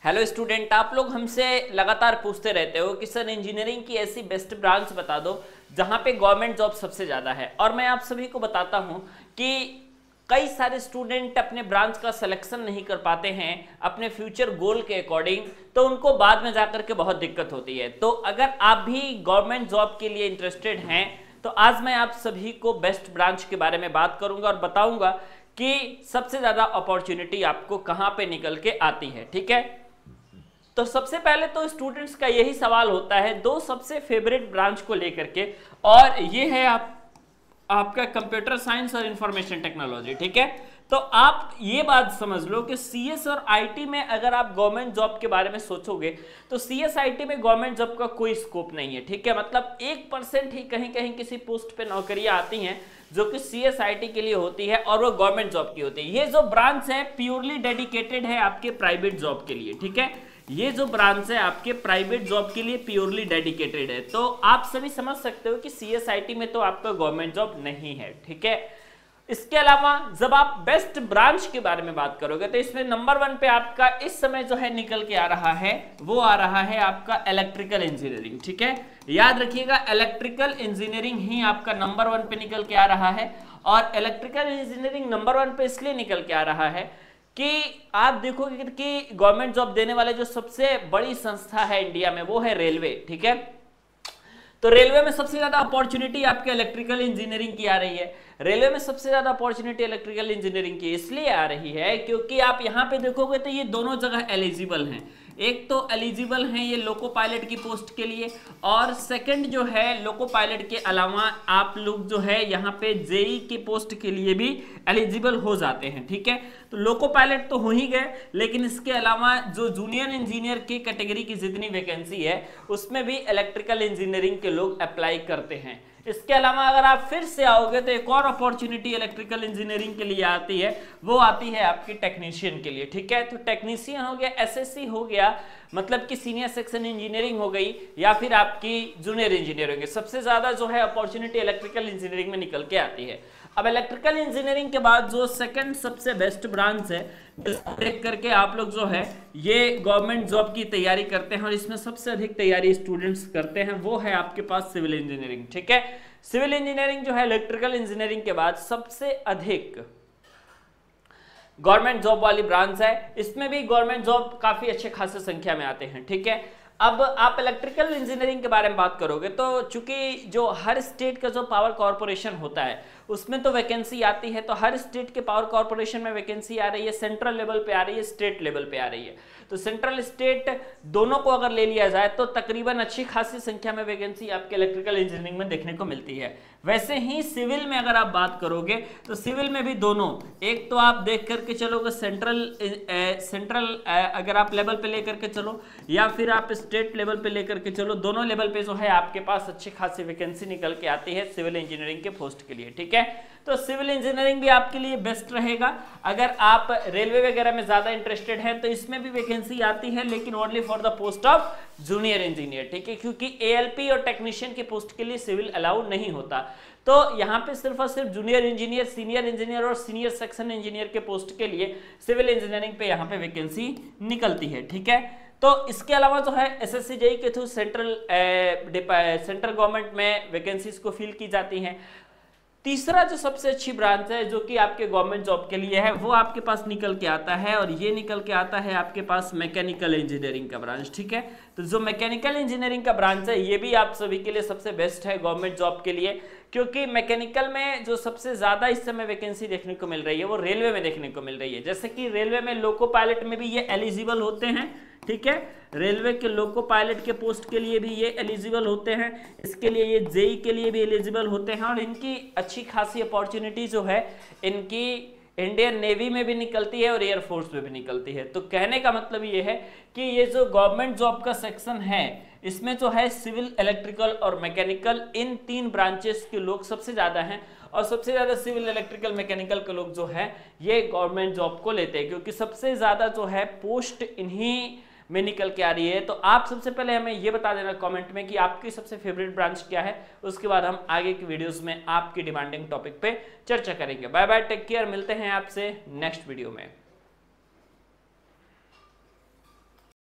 Hello student, आप लोग हमसे लगातार पूछते रहते हो कि सर इंजीनियरिंग की ऐसी बेस्ट ब्रांच बता दो जहां पे गवर्नमेंट जॉब सबसे ज़्यादा है। और मैं आप सभी को बताता हूं कि कई सारे स्टूडेंट अपने ब्रांच का सिलेक्शन नहीं कर पाते हैं अपने फ्यूचर गोल के अकॉर्डिंग, तो उनको बाद में जाकर के बहुत दिक्कत होती है। तो अगर आप भी गवर्नमेंट जॉब के लिए इंटरेस्टेड हैं तो आज मैं आप सभी को बेस्ट ब्रांच के बारे में बात करूंगा और बताऊंगा कि सबसे ज़्यादा अपॉर्चुनिटी आपको कहाँ पे निकल के आती है। ठीक है, तो सबसे पहले तो स्टूडेंट्स का यही सवाल होता है दो सबसे फेवरेट ब्रांच को लेकर के, और ये है आपका कंप्यूटर साइंस और इंफॉर्मेशन टेक्नोलॉजी। ठीक है, तो आप ये बात समझ लो कि सीएस और आईटी में अगर आप गवर्नमेंट जॉब के बारे में सोचोगे तो सीएस आईटी में गवर्नमेंट जॉब का कोई स्कोप नहीं है। ठीक है, मतलब 1% ही कहीं कहीं किसी पोस्ट पे नौकरियां आती हैं जो कि सीएस आईटी के लिए होती है और वो गवर्नमेंट जॉब की होती है। ये जो ब्रांच है प्योरली डेडिकेटेड है आपके प्राइवेट जॉब के लिए। ठीक है, ये जो ब्रांच है आपके प्राइवेट जॉब के लिए प्योरली डेडिकेटेड है। तो आप सभी समझ सकते हो कि सीएसआईटी में तो आपका गवर्नमेंट जॉब नहीं है। ठीक है, इसके अलावा जब आप बेस्ट ब्रांच के बारे में बात करोगे तो इसमें नंबर 1 पे आपका इस समय जो है निकल के आ रहा है वो आ रहा है आपका इलेक्ट्रिकल इंजीनियरिंग। ठीक है, याद रखिएगा इलेक्ट्रिकल इंजीनियरिंग ही आपका नंबर 1 पे निकल के आ रहा है। और इलेक्ट्रिकल इंजीनियरिंग नंबर 1 पे इसलिए निकल के आ रहा है कि आप देखोगे कि गवर्नमेंट जॉब देने वाले जो सबसे बड़ी संस्था है इंडिया में वो है रेलवे। ठीक है, तो रेलवे में सबसे ज्यादा अपॉर्चुनिटी आपके इलेक्ट्रिकल इंजीनियरिंग की आ रही है। रेलवे में सबसे ज्यादा अपॉर्चुनिटी इलेक्ट्रिकल इंजीनियरिंग की इसलिए आ रही है क्योंकि आप यहां पे देखोगे तो ये दोनों जगह एलिजिबल हैं। एक तो एलिजिबल हैं ये लोको पायलट की पोस्ट के लिए, और सेकंड जो है लोको पायलट के अलावा आप लोग जो है यहाँ पे जेई की पोस्ट के लिए भी एलिजिबल हो जाते हैं। ठीक है, तो लोको पायलट तो हो ही गए, लेकिन इसके अलावा जो जूनियर इंजीनियर की कैटेगरी की जितनी वैकेंसी है उसमें भी इलेक्ट्रिकल इंजीनियरिंग के लोग अप्लाई करते हैं। इसके अलावा अगर आप फिर से आओगे तो एक और अपॉर्चुनिटी इलेक्ट्रिकल इंजीनियरिंग के लिए आती है, वो आती है आपकी टेक्नीशियन के लिए। ठीक है, तो टेक्नीशियन हो गया, एसएससी हो गया, मतलब कि सीनियर सेक्शन इंजीनियरिंग हो गई, या फिर आपकी जूनियर इंजीनियर होगी। सबसे ज्यादा जो है अपॉर्चुनिटी इलेक्ट्रिकल इंजीनियरिंग में निकल के आती है। अब इलेक्ट्रिकल इंजीनियरिंग के बाद जो सेकंड सबसे बेस्ट ब्रांच है देख करके आप लोग जो है ये गवर्नमेंट जॉब की तैयारी करते हैं और इसमें सबसे अधिक तैयारी स्टूडेंट्स करते हैं, वो है आपके पास सिविल इंजीनियरिंग। ठीक है, सिविल इंजीनियरिंग जो है इलेक्ट्रिकल इंजीनियरिंग के बाद सबसे अधिक गवर्नमेंट जॉब वाली ब्रांच है। इसमें भी गवर्नमेंट जॉब काफी अच्छे खासे संख्या में आते हैं। ठीक है, अब आप इलेक्ट्रिकल इंजीनियरिंग के बारे में बात करोगे तो चूंकि जो हर स्टेट का जो पावर कॉर्पोरेशन होता है उसमें तो वैकेंसी आती है, तो हर स्टेट के पावर कॉर्पोरेशन में वैकेंसी आ रही है, सेंट्रल लेवल पे आ रही है, स्टेट लेवल पे आ रही है। तो सेंट्रल स्टेट दोनों को अगर ले लिया जाए तो तकरीबन अच्छी खासी संख्या में वैकेंसी आपके इलेक्ट्रिकल इंजीनियरिंग में देखने को मिलती है। वैसे ही सिविल में अगर आप बात करोगे तो सिविल में भी दोनों, एक तो आप देख करके चलोगे सेंट्रल अगर आप लेवल पे लेकर के चलो या फिर आप स्टेट लेवल पे लेकर के चलो, दोनों लेवल पे जो है आपके पास अच्छी खासी वैकेंसी निकल के आती है सिविल इंजीनियरिंग के पोस्ट के लिए। ठीक है, तो सिविल इंजीनियरिंग भी आपके लिए बेस्ट रहेगा। अगर आप रेलवे वगैरह में ज्यादा इंटरेस्टेड हैं तो इसमें भी वैकेंसी आती है, लेकिन only for the post of junior engineer. ठीक है, क्योंकि एएलपी और टेक्नीशियन की पोस्ट के लिए सिविल अलाउ नहीं होता, तो यहाँ पे सिर्फ और सिर्फ जूनियर इंजीनियर, सीनियर इंजीनियर और सीनियर सेक्शन इंजीनियर के पोस्ट के लिए सिविल इंजीनियरिंग पे यहाँ पे वैकेंसी निकलती है। ठीक है, तो इसके अलावा जो है एसएससी जेईई के थ्रू सेंट्रल गवर्नमेंट में वैकेंसीज को फिल की जाती हैं। तीसरा जो सबसे अच्छी ब्रांच है जो कि आपके गवर्नमेंट जॉब के लिए है वो आपके पास निकल के आता है, और ये निकल के आता है आपके पास मैकेनिकल इंजीनियरिंग का ब्रांच। ठीक है, तो जो मैकेनिकल इंजीनियरिंग का ब्रांच है ये भी आप सभी के लिए सबसे बेस्ट है गवर्नमेंट जॉब के लिए, क्योंकि मैकेनिकल में जो सबसे ज्यादा इस समय वैकेंसी देखने को मिल रही है वो रेलवे में देखने को मिल रही है। जैसे कि रेलवे में लोको पायलट में भी ये एलिजिबल होते हैं। ठीक है, रेलवे के लोको पायलट के पोस्ट के लिए भी ये एलिजिबल होते हैं, इसके लिए ये जेई के लिए भी एलिजिबल होते हैं, और इनकी अच्छी खासी अपॉर्चुनिटी जो है इनकी इंडियन नेवी में भी निकलती है और एयरफोर्स में भी निकलती है। तो कहने का मतलब ये है कि ये जो गवर्नमेंट जॉब का सेक्शन है इसमें जो है सिविल, इलेक्ट्रिकल और मैकेनिकल, इन 3 ब्रांचेस के लोग सबसे ज्यादा हैं, और सबसे ज्यादा सिविल, इलेक्ट्रिकल, मैकेनिकल के लोग जो है ये गवर्नमेंट जॉब को लेते हैं, क्योंकि सबसे ज्यादा जो है पोस्ट इन्हीं में निकल के आ रही है। तो आप सबसे पहले हमें ये बता देना कमेंट में कि आपकी सबसे फेवरेट ब्रांच क्या है, उसके बाद हम आगे की वीडियोस में आपकी डिमांडिंग टॉपिक पे चर्चा करेंगे। बाय बाय, टेक केयर, मिलते हैं आपसे नेक्स्ट वीडियो में।